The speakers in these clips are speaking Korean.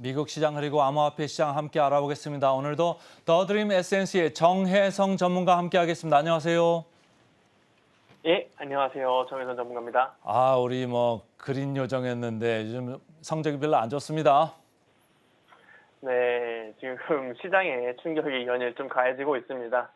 미국 시장 그리고 암호화폐 시장 함께 알아보겠습니다. 오늘도 더드림 에센스의 정혜성 전문가 함께하겠습니다. 안녕하세요. 예, 안녕하세요. 정혜선 전문가입니다. 우리 그린 요정했는데 요즘 성적이 별로 안 좋습니다. 네, 지금 시장에 충격이 연일 좀 가해지고 있습니다.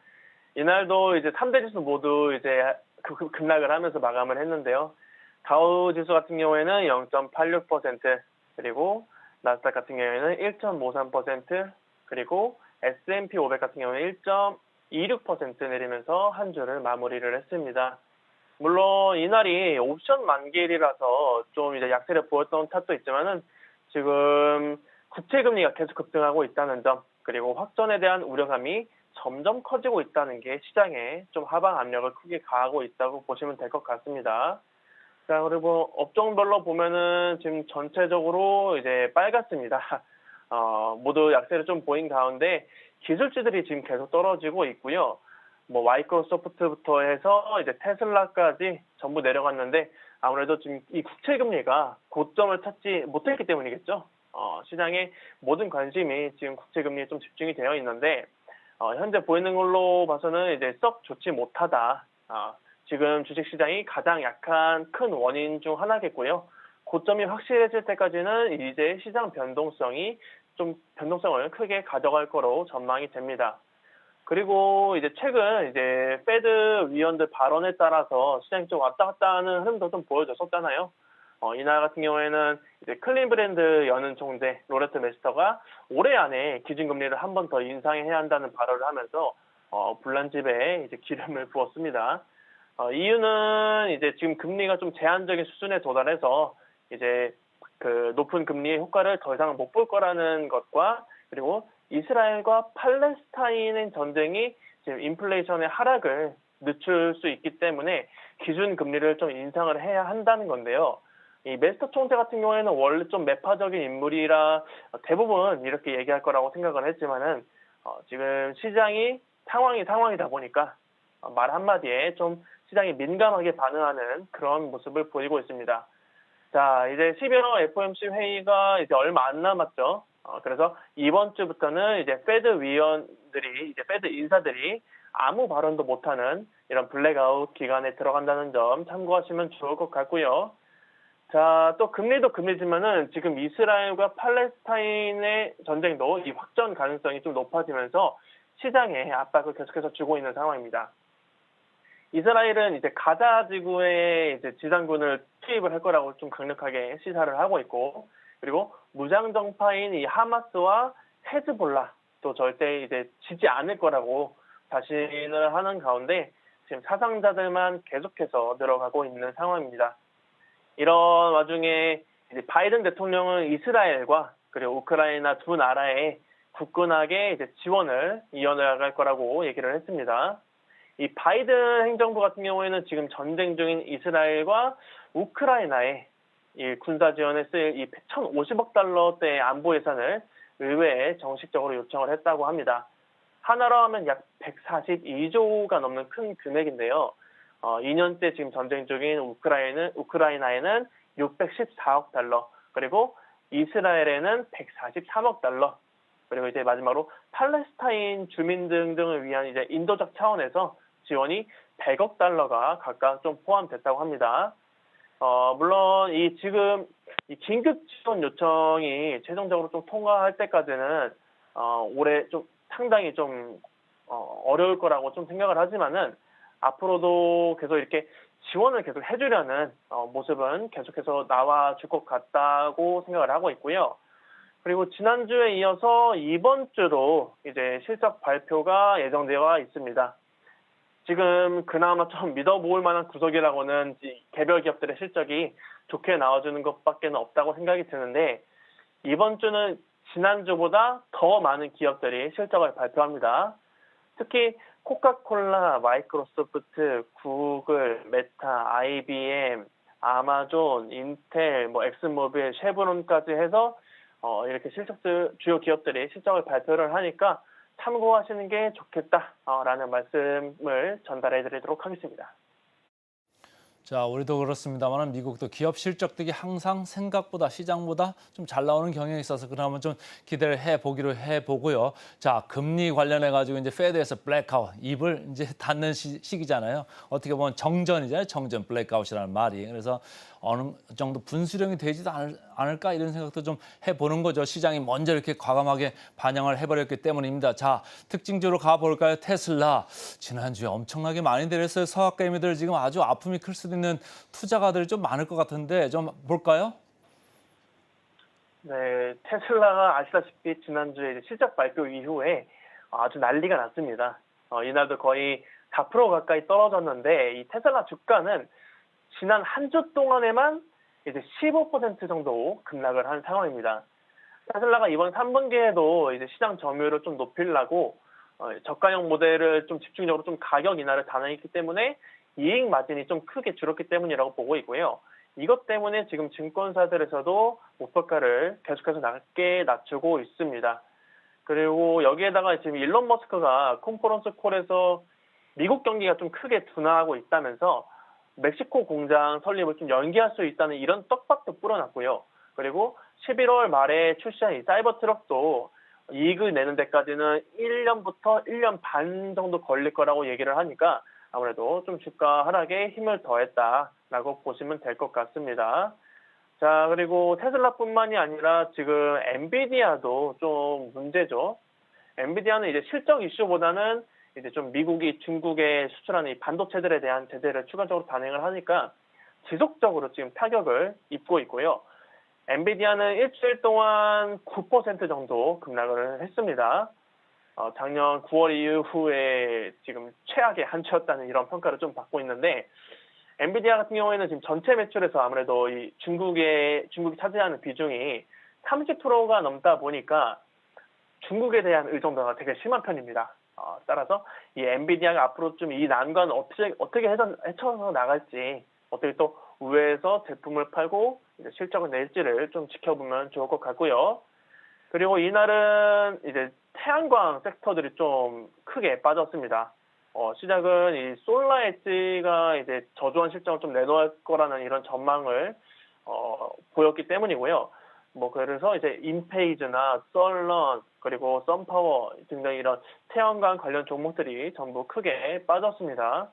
이날도 이제 3대 지수 모두 이제 급락을 하면서 마감을 했는데요. 다우 지수 같은 경우에는 0.86%, 그리고 나스닥 같은 경우에는 1.53%, 그리고 S&P 500 같은 경우는 1.26% 내리면서 한 주를 마무리를 했습니다. 물론 이날이 옵션 만기일이라서 좀 이제 약세를 보였던 탓도 있지만은 지금 국채 금리가 계속 급등하고 있다는 점, 그리고 확전에 대한 우려감이 점점 커지고 있다는 게 시장에 좀 하방 압력을 크게 가하고 있다고 보시면 될 것 같습니다. 자, 그리고 업종별로 보면은 지금 전체적으로 이제 빨갛습니다. 모두 약세를 좀 보인 가운데 기술주들이 지금 계속 떨어지고 있고요. 마이크로소프트부터 해서 이제 테슬라까지 전부 내려갔는데 아무래도 지금 이 국채 금리가 고점을 찾지 못했기 때문이겠죠. 시장의 모든 관심이 지금 국채 금리에 좀 집중이 되어 있는데 현재 보이는 걸로 봐서는 이제 썩 좋지 못하다. 지금 주식시장이 가장 약한 큰 원인 중 하나겠고요. 고점이 확실해질 때까지는 이제 시장 변동성을 크게 가져갈 거로 전망이 됩니다. 그리고 이제 최근 이제 페드 위원들 발언에 따라서 시장이 좀 왔다 갔다 하는 흐름도 좀 보여줬었잖아요. 이날 같은 경우에는 이제 클린브랜드 연은 총재 로레트 메스터가 올해 안에 기준금리를 한 번 더 인상해야 한다는 발언을 하면서 불난집에 이제 기름을 부었습니다. 이유는 이제 지금 금리가 좀 제한적인 수준에 도달해서 이제 그 높은 금리의 효과를 더 이상 못 볼 거라는 것과, 그리고 이스라엘과 팔레스타인의 전쟁이 지금 인플레이션의 하락을 늦출 수 있기 때문에 기준 금리를 좀 인상을 해야 한다는 건데요. 이 메스터 총재 같은 경우에는 원래 좀 매파적인 인물이라 대부분 이렇게 얘기할 거라고 생각을 했지만은 지금 시장이 상황이다 보니까 말 한마디에 좀 시장이 민감하게 반응하는 그런 모습을 보이고 있습니다. 자, 이제 11월 FOMC 회의가 이제 얼마 안 남았죠. 그래서 이번 주부터는 이제 페드 인사들이 아무 발언도 못하는 이런 블랙아웃 기간에 들어간다는 점 참고하시면 좋을 것 같고요. 자, 또 금리도 금리지만은 지금 이스라엘과 팔레스타인의 전쟁도 이 확전 가능성이 좀 높아지면서 시장에 압박을 계속해서 주고 있는 상황입니다. 이스라엘은 이제 가자 지구에 이제 지상군을 투입을 할 거라고 좀 강력하게 시사를 하고 있고, 그리고 무장정파인 이 하마스와 헤즈볼라도 절대 이제 지지 않을 거라고 자신을 하는 가운데 지금 사상자들만 계속해서 늘어가고 있는 상황입니다. 이런 와중에 이제 바이든 대통령은 이스라엘과 그리고 우크라이나 두 나라에 굳건하게 이제 지원을 이어나갈 거라고 얘기를 했습니다. 이 바이든 행정부 같은 경우에는 지금 전쟁 중인 이스라엘과 우크라이나에 이 군사 지원에 쓰일 이 1,050억 달러대의 안보 예산을 의회에 정식적으로 요청을 했다고 합니다. 하나로 하면 약 142조가 넘는 큰 금액인데요. 2년째 지금 전쟁 중인 우크라이나에는 614억 달러, 그리고 이스라엘에는 143억 달러, 그리고 이제 마지막으로 팔레스타인 주민 등을 위한 이제 인도적 차원에서 지원이 100억 달러가 각각 좀 포함됐다고 합니다. 물론 지금 이 긴급 지원 요청이 최종적으로 좀 통과할 때까지는 올해 좀 상당히 좀 어려울 거라고 좀 생각을 하지만은 앞으로도 계속 이렇게 지원을 계속 해주려는 모습은 계속해서 나와줄 것 같다고 생각을 하고 있고요. 그리고 지난주에 이어서 이번 주도 이제 실적 발표가 예정되어 있습니다. 지금 그나마 좀 믿어볼 만한 구석이라고는 개별 기업들의 실적이 좋게 나와주는 것밖에 없다고 생각이 드는데, 이번 주는 지난주보다 더 많은 기업들이 실적을 발표합니다. 특히 코카콜라, 마이크로소프트, 구글, 메타, IBM, 아마존, 인텔, 엑슨모빌, 쉐브론까지 해서 이렇게 주요 기업들이 실적을 발표를 하니까 참고하시는 게 좋겠다라는 말씀을 전달해 드리도록 하겠습니다. 자, 우리도 그렇습니다만 미국도 기업 실적들이 항상 생각보다 시장보다 좀 잘 나오는 경향이 있어서 그러면 좀 기대를 해보기로 해보고요. 자, 금리 관련해 가지고 이제 페드에서 블랙아웃 입을 이제 닫는 시기잖아요. 어떻게 보면 정전이잖아요. 정전 블랙아웃이라는 말이. 그래서 어느 정도 분수령이 되지도 않을까 이런 생각도 좀 해보는 거죠. 시장이 먼저 이렇게 과감하게 반영을 해버렸기 때문입니다. 자, 특징적으로 가볼까요? 테슬라. 지난주에 엄청나게 많이 내렸어요. 서학개미들 지금 아주 아픔이 클 수도 있는 투자가들이 좀 많을 것 같은데 좀 볼까요? 네, 테슬라가 아시다시피 지난주에 이제 실적 발표 이후에 아주 난리가 났습니다. 이날도 거의 4% 가까이 떨어졌는데 이 테슬라 주가는 지난 한 주 동안에만 이제 15% 정도 급락을 한 상황입니다. 테슬라가 이번 3분기에도 이제 시장 점유율을 좀 높이려고 저가형 모델을 좀 집중적으로 좀 가격 인하를 단행했기 때문에 이익 마진이 좀 크게 줄었기 때문이라고 보고 있고요. 이것 때문에 지금 증권사들에서도 목표가를 계속해서 낮게 낮추고 있습니다. 그리고 여기에다가 지금 일론 머스크가 컨퍼런스 콜에서 미국 경기가 좀 크게 둔화하고 있다면서 멕시코 공장 설립을 좀 연기할 수 있다는 이런 떡밥도 뿌려놨고요. 그리고 11월 말에 출시한 이 사이버 트럭도 이익을 내는 데까지는 1년부터 1년 반 정도 걸릴 거라고 얘기를 하니까 아무래도 좀 주가 하락에 힘을 더했다라고 보시면 될 것 같습니다. 자, 그리고 테슬라뿐만이 아니라 지금 엔비디아도 좀 문제죠. 엔비디아는 이제 실적 이슈보다는 이제 좀 미국이 중국에 수출하는 이 반도체들에 대한 제재를 추가적으로 단행을 하니까 지속적으로 지금 타격을 입고 있고요. 엔비디아는 일주일 동안 9% 정도 급락을 했습니다. 작년 9월 이후에 지금 최악의 한 주였다는 이런 평가를 좀 받고 있는데, 엔비디아 같은 경우에는 지금 전체 매출에서 아무래도 이 중국이 차지하는 비중이 30%가 넘다 보니까 중국에 대한 의존도가 되게 심한 편입니다. 따라서 이 엔비디아가 앞으로 좀 이 난관 어떻게 헤쳐서 나갈지, 어떻게 또 우회해서 제품을 팔고 이제 실적을 낼지를 좀 지켜보면 좋을 것 같고요. 그리고 이날은 이제 태양광 섹터들이 좀 크게 빠졌습니다. 시작은 이 솔라 엣지가 이제 저조한 실적을 좀 내놓을 거라는 이런 전망을 보였기 때문이고요. 그래서 이제 인페이즈나 썰런 그리고 썬파워 등등 이런 태양광 관련 종목들이 전부 크게 빠졌습니다.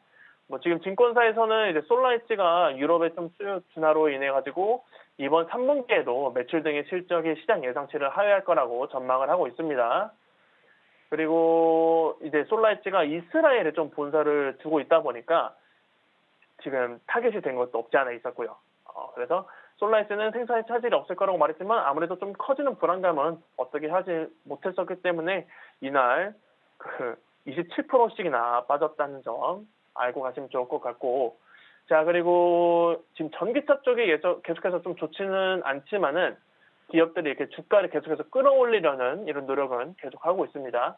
지금 증권사에서는 이제 솔라 엣지가 유럽의 좀 수요 둔화로 인해 가지고 이번 3분기에도 매출 등의 실적이 시장 예상치를 하회할 거라고 전망을 하고 있습니다. 그리고 이제 솔라 엣지가 이스라엘에 좀 본사를 두고 있다 보니까 지금 타겟이 된 것도 없지 않아 있었고요. 그래서 솔라 엣지는 생산에 차질이 없을 거라고 말했지만 아무래도 좀 커지는 불안감은 어떻게 하지 못했었기 때문에 이날 27%씩이나 빠졌다는 점 알고 가시면 좋을 것 같고, 자, 그리고 지금 전기차 쪽이 계속해서 좀 좋지는 않지만은 기업들이 이렇게 주가를 계속해서 끌어올리려는 이런 노력은 계속하고 있습니다.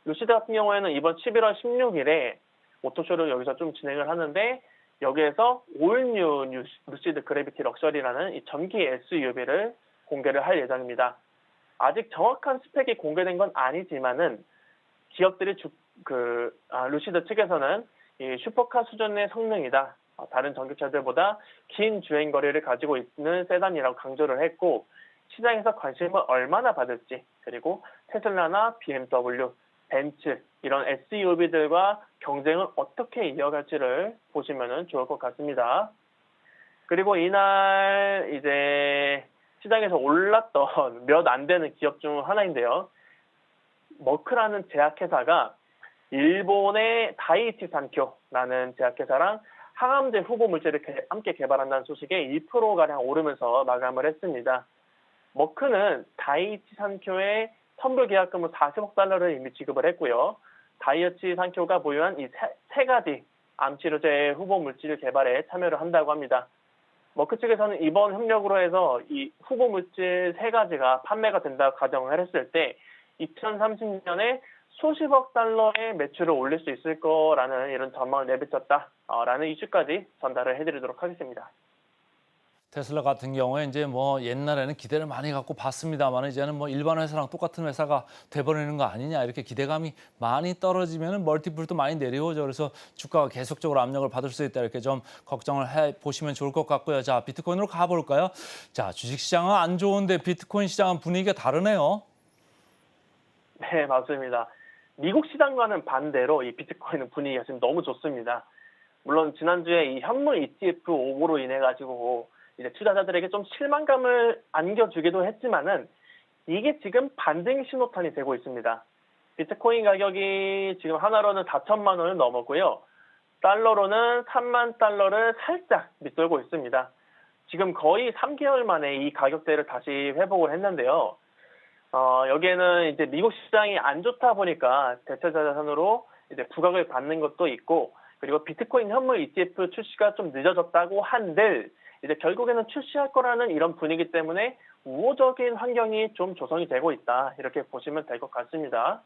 루시드 같은 경우에는 이번 11월 16일에 오토쇼를 여기서 좀 진행을 하는데, 여기에서 올뉴 루시드 그래비티 럭셔리라는 이 전기 SUV를 공개를 할 예정입니다. 아직 정확한 스펙이 공개된 건 아니지만은 기업들이 루시드 측에서는 이 슈퍼카 수준의 성능이다. 다른 전기차들보다 긴 주행 거리를 가지고 있는 세단이라고 강조를 했고, 시장에서 관심을 얼마나 받을지, 그리고 테슬라나 BMW, 벤츠 이런 SUV들과 경쟁을 어떻게 이어갈지를 보시면 좋을 것 같습니다. 그리고 이날 이제 시장에서 올랐던 몇 안 되는 기업 중 하나인데요. 머크라는 제약회사가 일본의 다이이치 산쿄라는 제약회사랑 항암제 후보 물질을 함께 개발한다는 소식에 2%가량 오르면서 마감을 했습니다. 머크는 다이이치 산쿄에 선불 계약금을 40억 달러를 이미 지급을 했고요. 다이이치 산쿄가 보유한 이 세 가지 암치료제 후보 물질 개발에 참여를 한다고 합니다. 머크 측에서는 이번 협력으로 해서 이 후보 물질 세 가지가 판매가 된다고 가정을 했을 때 2030년에 수십억 달러의 매출을 올릴 수 있을 거라는 이런 전망을 내비쳤다라는 이슈까지 전달을 해드리도록 하겠습니다. 테슬라 같은 경우에 이제 뭐 옛날에는 기대를 많이 갖고 봤습니다만 이제는 뭐 일반 회사랑 똑같은 회사가 돼버리는 거 아니냐 이렇게 기대감이 많이 떨어지면은 멀티플도 많이 내려오죠. 그래서 주가가 계속적으로 압력을 받을 수 있다 이렇게 좀 걱정을 해 보시면 좋을 것 같고요. 자, 비트코인으로 가볼까요? 자, 주식시장은 안 좋은데 비트코인 시장은 분위기가 다르네요. 네, 맞습니다. 미국 시장과는 반대로 이 비트코인은 분위기가 지금 너무 좋습니다. 물론 지난주에 이 현물 ETF 오보로 인해 가지고 이제 투자자들에게 좀 실망감을 안겨주기도 했지만은 이게 지금 반등 신호탄이 되고 있습니다. 비트코인 가격이 지금 하나로는 4천만 원을 넘었고요. 달러로는 3만 달러를 살짝 밑돌고 있습니다. 지금 거의 3개월 만에 이 가격대를 다시 회복을 했는데요. 여기에는 이제 미국 시장이 안 좋다 보니까 대체자 자산으로 이제 부각을 받는 것도 있고, 그리고 비트코인 현물 ETF 출시가 좀 늦어졌다고 한들 이제 결국에는 출시할 거라는 이런 분위기 때문에 우호적인 환경이 좀 조성이 되고 있다 이렇게 보시면 될 것 같습니다.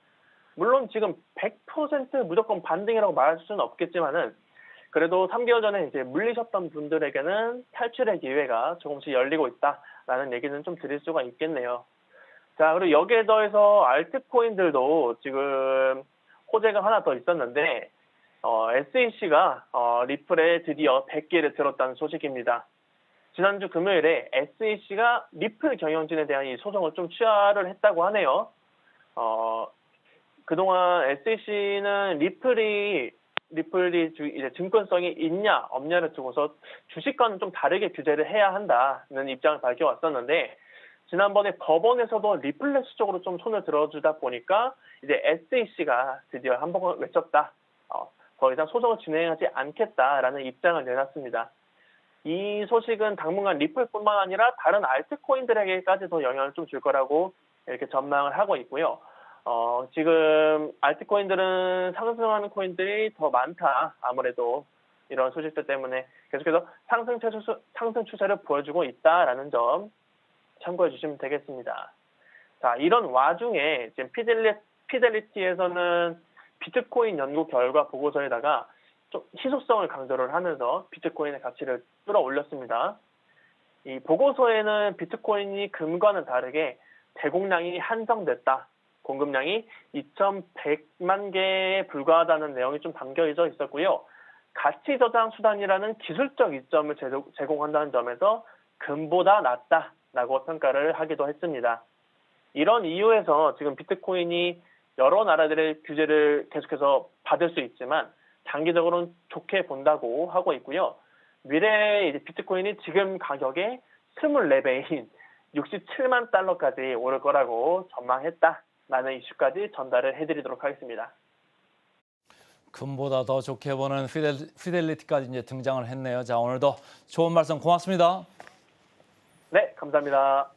물론 지금 100% 무조건 반등이라고 말할 수는 없겠지만은 그래도 3개월 전에 이제 물리셨던 분들에게는 탈출의 기회가 조금씩 열리고 있다라는 얘기는 좀 드릴 수가 있겠네요. 자, 그리고 여기에 더해서 알트코인들도 지금 호재가 하나 더 있었는데, SEC가 리플에 드디어 100개를 들었다는 소식입니다. 지난주 금요일에 SEC가 리플 경영진에 대한 이 소송을 좀 취하를 했다고 하네요. 그동안 SEC는 리플이 이제 증권성이 있냐 없냐를 두고서 주식과는 좀 다르게 규제를 해야 한다는 입장을 밝혀왔었는데, 지난번에 법원에서도 리플렉스 쪽으로 좀 손을 들어주다 보니까 이제 SEC가 드디어 한번 외쳤다. 더 이상 소송을 진행하지 않겠다라는 입장을 내놨습니다. 이 소식은 당분간 리플뿐만 아니라 다른 알트코인들에게까지도 영향을 좀 줄 거라고 이렇게 전망을 하고 있고요. 지금 알트코인들은 상승하는 코인들이 더 많다. 아무래도 이런 소식들 때문에 계속해서 상승 추세를 보여주고 있다라는 점 참고해 주시면 되겠습니다. 자, 이런 와중에 지금 피델리티에서는 비트코인 연구 결과 보고서에다가 좀 희소성을 강조를 하면서 비트코인의 가치를 끌어올렸습니다. 이 보고서에는 비트코인이 금과는 다르게 대공량이 한정됐다. 공급량이 2,100만 개에 불과하다는 내용이 좀 담겨 있었고요. 가치 저장 수단이라는 기술적 이점을 제공한다는 점에서 금보다 낫다라고 평가를 하기도 했습니다. 이런 이유에서 지금 비트코인이 여러 나라들의 규제를 계속해서 받을 수 있지만 장기적으로는 좋게 본다고 하고 있고요. 미래에 이제 비트코인이 지금 가격의 24배인 67만 달러까지 오를 거라고 전망했다라는 이슈까지 전달을 해드리도록 하겠습니다. 금보다 더 좋게 보는 피델리티까지 이제 등장을 했네요. 자, 오늘도 좋은 말씀 고맙습니다. 네, 감사합니다.